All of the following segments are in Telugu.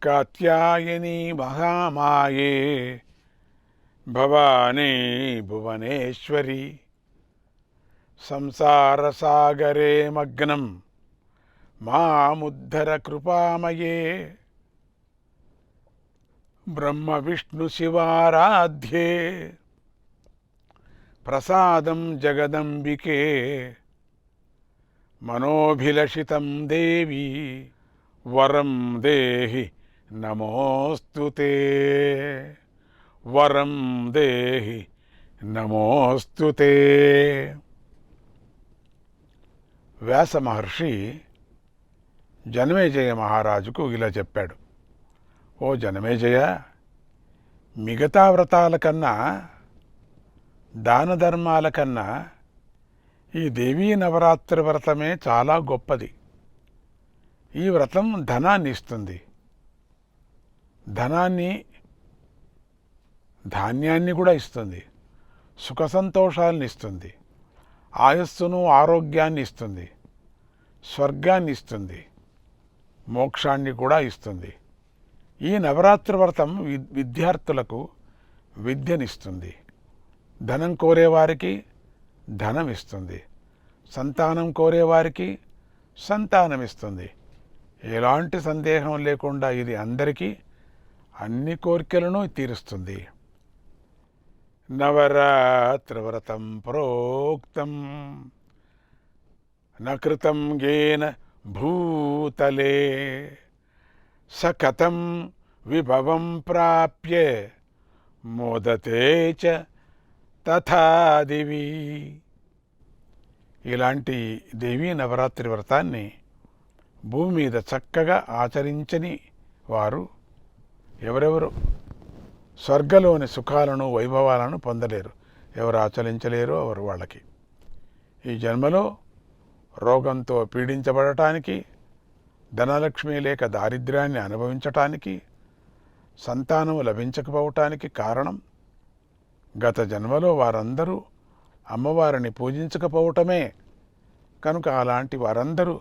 కాత్యాయని మహామాయే భవానీ భువనేశ్వరి సంసారసాగరే మగ్నం మాముద్ధర కృపామయే బ్రహ్మ విష్ణు శివారాధ్యే ప్రసాదం జగదంబికే మనోభిలషితం దేవి వరం దేహి నమోస్తుతే వరం దేహి నమోస్తుతే. వ్యాస మహర్షి జనమేజయ మహారాజుకు ఇలా చెప్పాడు. ఓ జనమేజయ, మిగతా వ్రతాల కన్నా దాన ధర్మాల కన్నా ఈ దేవీ నవరాత్రి వ్రతమే చాలా గొప్పది. ఈ వ్రతం ధనాన్ని ఇస్తుంది. ధాన్యాన్ని కూడా ఇస్తుంది. సుఖ సంతోషాలను ఇస్తుంది. ఆయస్సును ఆరోగ్యాన్ని ఇస్తుంది. స్వర్గాన్ని ఇస్తుంది. మోక్షాన్ని కూడా ఇస్తుంది. ఈ నవరాత్రి వ్రతం విద్యార్థులకు విద్యనిస్తుంది. ధనం కోరేవారికి ధనం ఇస్తుంది. సంతానం కోరేవారికి సంతానం ఇస్తుంది. ఎలాంటి సందేహం లేకుండా ఇది అందరికీ అన్ని కోరికలను తీరుస్తుంది. నవరాత్రి వ్రతం ప్రోక్తం నకృతం గేన భూతలే స కథం విభవం ప్రాప్య మోదతే చ తథా దివి. ఇలాంటి దేవీ నవరాత్రి వ్రతాన్ని భూమి మీద చక్కగా ఆచరించని వారు ఎవరెవరు స్వర్గలోని సుఖాలను వైభవాలను పొందలేరు. ఎవరు ఆచరించలేరో ఎవరు వాళ్ళకి ఈ జన్మలో రోగంతో పీడించబడటానికి, ధనలక్ష్మి లేక దారిద్ర్యాన్ని అనుభవించటానికి, సంతానం లభించకపోవటానికి కారణం గత జన్మలో వారందరూ అమ్మవారిని పూజించకపోవటమే. కనుక అలాంటి వారందరూ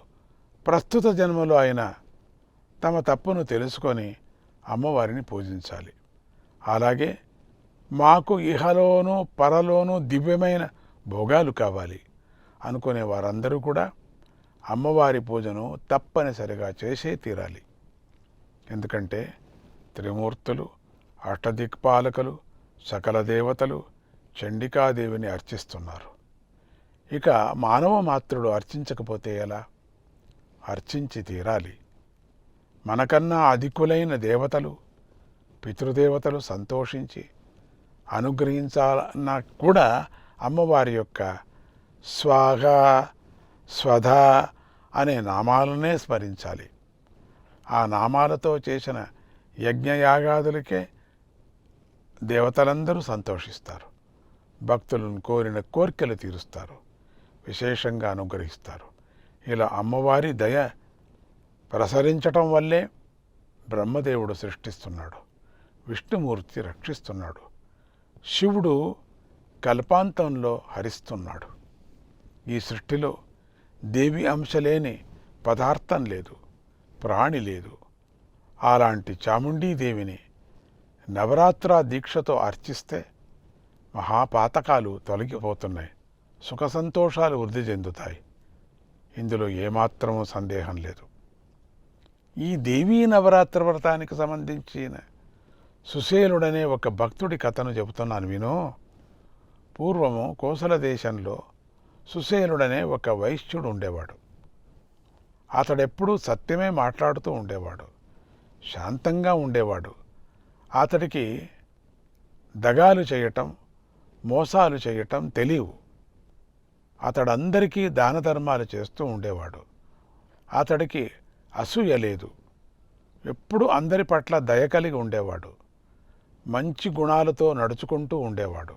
ప్రస్తుత జన్మలో అయినా తమ తప్పును తెలుసుకొని అమ్మవారిని పూజించాలి. అలాగే మాకు ఇహలోనూ పరలోనూ దివ్యమైన భోగాలు కావాలి అనుకునే వారందరూ కూడా అమ్మవారి పూజను తప్పనిసరిగా చేసే తీరాలి. ఎందుకంటే త్రిమూర్తులు, అష్టదిక్పాలకులు, సకల దేవతలు చండికాదేవిని అర్చిస్తున్నారు. ఇక మానవ మాత్రుడు అర్చించకపోతే ఎలా? అర్చించి తీరాలి. మనకన్నా అధికులైన దేవతలు, పితృదేవతలు సంతోషించి అనుగ్రహించాలన్నా కూడా అమ్మవారి యొక్క స్వాహ, స్వధ అనే నామాలనే స్మరించాలి. ఆ నామాలతో చేసిన యజ్ఞయాగాదులకే దేవతలందరూ సంతోషిస్తారు. భక్తులను కోరిన కోరికలు తీరుస్తారు. విశేషంగా అనుగ్రహిస్తారు. ఇలా అమ్మవారి దయ ప్రసరించటం వల్లే బ్రహ్మదేవుడు సృష్టిస్తున్నాడు. విష్ణుమూర్తి రక్షిస్తున్నాడు. శివుడు కల్పాంతంలో హరిస్తున్నాడు. ఈ సృష్టిలో దేవి అంశలేని పదార్థం లేదు, ప్రాణి లేదు. అలాంటి చాముండీదేవిని నవరాత్రా దీక్షతో అర్చిస్తే మహాపాతకాలు తొలగిపోతున్నాయి. సుఖ సంతోషాలు వృద్ధి చెందుతాయి. ఇందులో ఏమాత్రమూ సందేహం లేదు. ఈ దేవీ నవరాత్రి వ్రతానికి సంబంధించిన సుశేలుడనే ఒక భక్తుడి కథను చెబుతున్నాను విను. పూర్వము కోసల దేశంలో సుశేలుడనే ఒక వైశ్యుడు ఉండేవాడు. అతడెప్పుడూ సత్యమే మాట్లాడుతూ ఉండేవాడు. శాంతంగా ఉండేవాడు. అతడికి దగాలు చేయటం, మోసాలు చేయటం తెలియవు. అతడందరికీ దాన ధర్మాలు చేస్తూ ఉండేవాడు. అతడికి అసూయ లేదు. ఎప్పుడూ అందరి పట్ల దయ కలిగి ఉండేవాడు. మంచి గుణాలతో నడుచుకుంటూ ఉండేవాడు.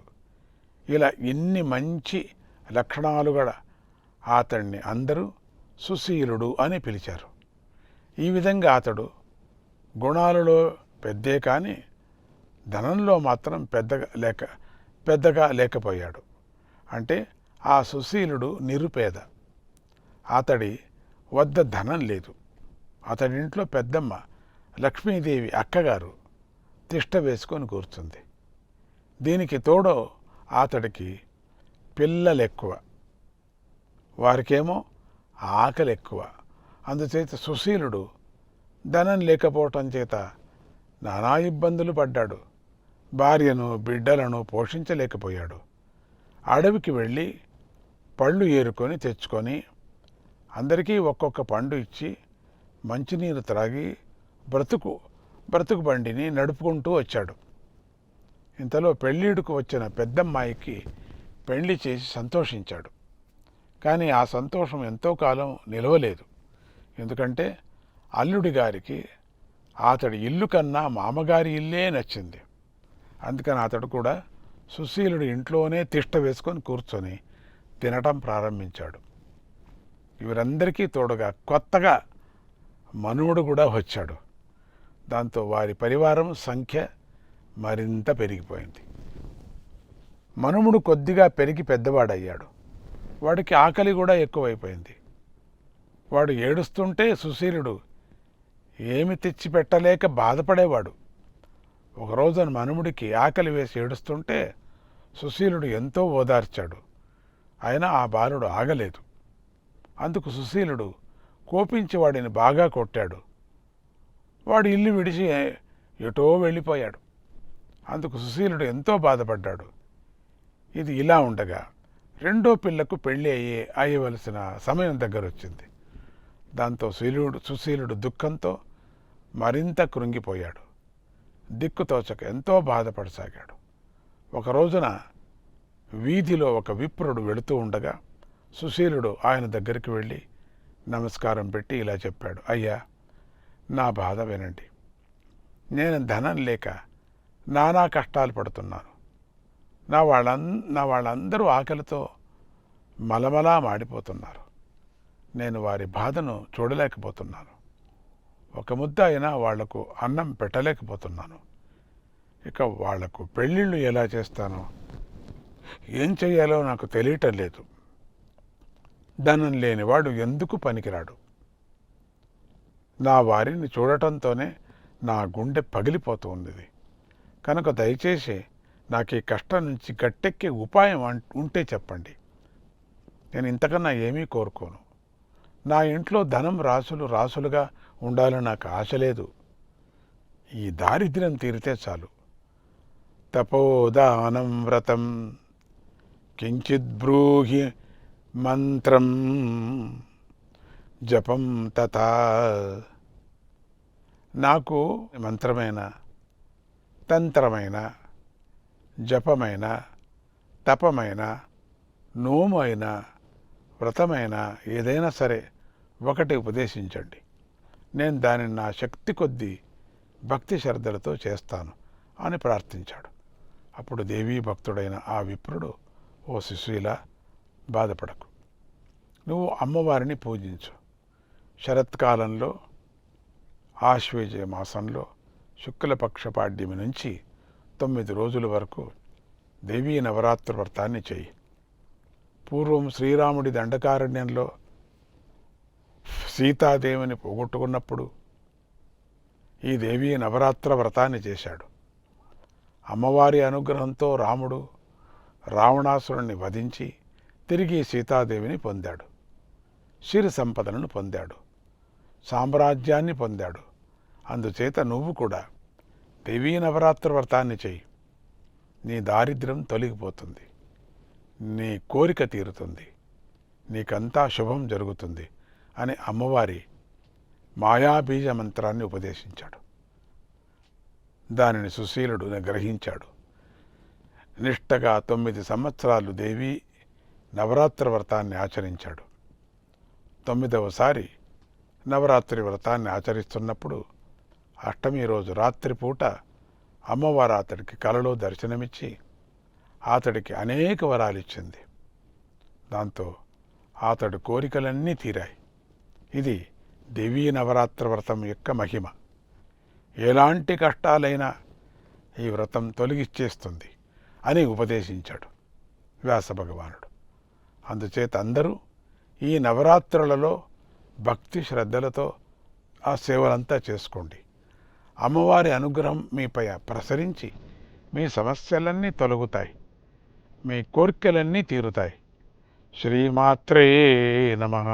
ఇలా ఎన్ని మంచి లక్షణాలు గల అతడిని అందరూ సుశీలుడు అని పిలిచారు. ఈ విధంగా అతడు గుణాలలో పెద్దే కానీ ధనంలో మాత్రం పెద్దగా లేకపోయాడు. అంటే ఆ సుశీలుడు నిరుపేద. అతడి వద్ద ధనం లేదు. అతడింట్లో పెద్దమ్మ లక్ష్మీదేవి అక్కగారు తిష్ట వేసుకొని కూర్చుంది. దీనికి తోడు అతడికి పిల్లలు ఎక్కువ, వారికేమో ఆకలి ఎక్కువ. అందుచేత సుశీలుడు ధనం లేకపోవటం చేత నానా ఇబ్బందులు పడ్డాడు. భార్యను బిడ్డలను పోషించలేకపోయాడు. అడవికి వెళ్ళి పళ్ళు ఏరుకొని తెచ్చుకొని అందరికీ ఒక్కొక్క పండు ఇచ్చి మంచినీరు త్రాగి బ్రతుకు బండిని నడుపుకుంటూ వచ్చాడు. ఇంతలో పెళ్ళిడుకు వచ్చిన పెద్దమ్మాయికి పెళ్లి చేసి సంతోషించాడు. కానీ ఆ సంతోషం ఎంతో కాలం నిలవలేదు. ఎందుకంటే అల్లుడి గారికి అతడి ఇల్లు కన్నా మామగారి ఇల్లే నచ్చింది. అందుకని అతడు కూడా సుశీలుడి ఇంట్లోనే తిష్ట వేసుకొని కూర్చొని తినటం ప్రారంభించాడు. వీరందరికీ తోడుగా కొత్తగా మనువుడు కూడా వచ్చాడు. దాంతో వారి పరివారం సంఖ్య మరింత పెరిగిపోయింది. మనుముడు కొద్దిగా పెరిగి పెద్దవాడయ్యాడు. వాడికి ఆకలి కూడా ఎక్కువైపోయింది. వాడు ఏడుస్తుంటే సుశీలుడు ఏమి తెచ్చిపెట్టలేక బాధపడేవాడు. ఒకరోజున మనుముడికి ఆకలి వేసి ఏడుస్తుంటే సుశీలుడు ఎంతో ఓదార్చాడు. అయినా ఆ బాలుడు ఆగలేదు. అందుకు సుశీలుడు కోపించి వాడిని బాగా కొట్టాడు. వాడు ఇల్లు విడిచి ఎటో వెళ్ళిపోయాడు. అందుకు సుశీలుడు ఎంతో బాధపడ్డాడు. ఇది ఇలా ఉండగా రెండో పిల్లకు పెళ్ళి అయ్యవలసిన సమయం దగ్గర వచ్చింది. దాంతో సుశీలుడు దుఃఖంతో మరింత కృంగిపోయాడు. దిక్కుతోచక ఎంతో బాధపడసాగాడు. ఒక రోజున వీధిలో ఒక విప్రుడు వెళుతూ ఉండగా సుశీలుడు ఆయన దగ్గరికి వెళ్ళి నమస్కారం పెట్టి ఇలా చెప్పాడు, అయ్యా, నా బాధ వినండి. నేను ధనం లేక నానా కష్టాలు పడుతున్నాను. నా వాళ్ళందరూ ఆకలితో మలమలా మాడిపోతున్నారు. నేను వారి బాధను చూడలేకపోతున్నాను. ఒక ముద్ద అయినా వాళ్లకు అన్నం పెట్టలేకపోతున్నాను. ఇక వాళ్లకు పెళ్ళిళ్ళు ఎలా చేస్తానో, ఏం చెయ్యాలో నాకు తెలియటం లేదు. ధనం లేనివాడు ఎందుకు పనికిరాడు. నా వారిని చూడటంతోనే నా గుండె పగిలిపోతుంది. కనుక దయచేసి నాకు ఈ కష్టం నుంచి గట్టెక్కే ఉపాయం ఉంటే చెప్పండి. నేను ఇంతకన్నా ఏమీ కోరుకోను. నా ఇంట్లో ధనం రాసులుగా ఉండాలని నాకు ఆశ లేదు. ఈ దారిద్ర్యం తీరితే చాలు. తపోదానం వ్రతం కించిద్బ్రూహి మంత్రం జపం తథా. నాకు మంత్రమైన, తంత్రమైన, జపమైన, తపమైన, నోము అయినా, వ్రతమైన ఏదైనా సరే ఒకటి ఉపదేశించండి. నేను దానిని నా శక్తి కొద్దీ భక్తి శ్రద్ధలతో చేస్తాను అని ప్రార్థించాడు. అప్పుడు దేవీ భక్తుడైన ఆ విప్రుడు, ఓ సుశీల, బాధపడకు. నువ్వు అమ్మవారిని పూజించు. శరత్కాలంలో ఆశ్వేజ మాసంలో శుక్లపక్ష పాడ్యమి నుంచి 9 రోజుల వరకు దేవీ నవరాత్రి వ్రతాన్ని చెయ్యి. పూర్వం శ్రీరాముడి దండకారణ్యంలో సీతాదేవిని పోగొట్టుకున్నప్పుడు ఈ దేవీ నవరాత్ర వ్రతాన్ని చేశాడు. అమ్మవారి అనుగ్రహంతో రాముడు రావణాసురుణ్ణి వధించి తిరిగి సీతాదేవిని పొందాడు. సిరి సంపదలను పొందాడు. సామ్రాజ్యాన్ని పొందాడు. అందుచేత నువ్వు కూడా దేవీ నవరాత్రి వ్రతాన్ని చెయ్యి. నీ దారిద్ర్యం తొలగిపోతుంది. నీ కోరిక తీరుతుంది. నీకంతా శుభం జరుగుతుంది అని అమ్మవారి మాయాబీజ మంత్రాన్ని ఉపదేశించాడు. దానిని సుశీలుడు గ్రహించాడు. నిష్టగా 9 సంవత్సరాలు దేవీ నవరాత్రి వ్రతాన్ని ఆచరించాడు. 9వసారి నవరాత్రి వ్రతాన్ని ఆచరిస్తున్నప్పుడు అష్టమి రోజు రాత్రిపూట అమ్మవారు అతడికి కలలో దర్శనమిచ్చి అతడికి అనేక వరాలిచ్చింది. దాంతో అతడి కోరికలన్నీ తీరాయి. ఇది దేవీ నవరాత్రి వ్రతం యొక్క మహిమ. ఎలాంటి కష్టాలైనా ఈ వ్రతం తొలగిచ్చేస్తుంది అని ఉపదేశించాడు వ్యాస భగవానుడు. అందుచేత అందరూ ఈ నవరాత్రులలో భక్తి శ్రద్ధలతో ఆ సేవలంతా చేసుకోండి. అమ్మవారి అనుగ్రహం మీపై ప్రసరించి మీ సమస్యలన్నీ తొలగుతాయి, మీ కోరికలన్నీ తీరుతాయి. శ్రీమాత్రే నమః.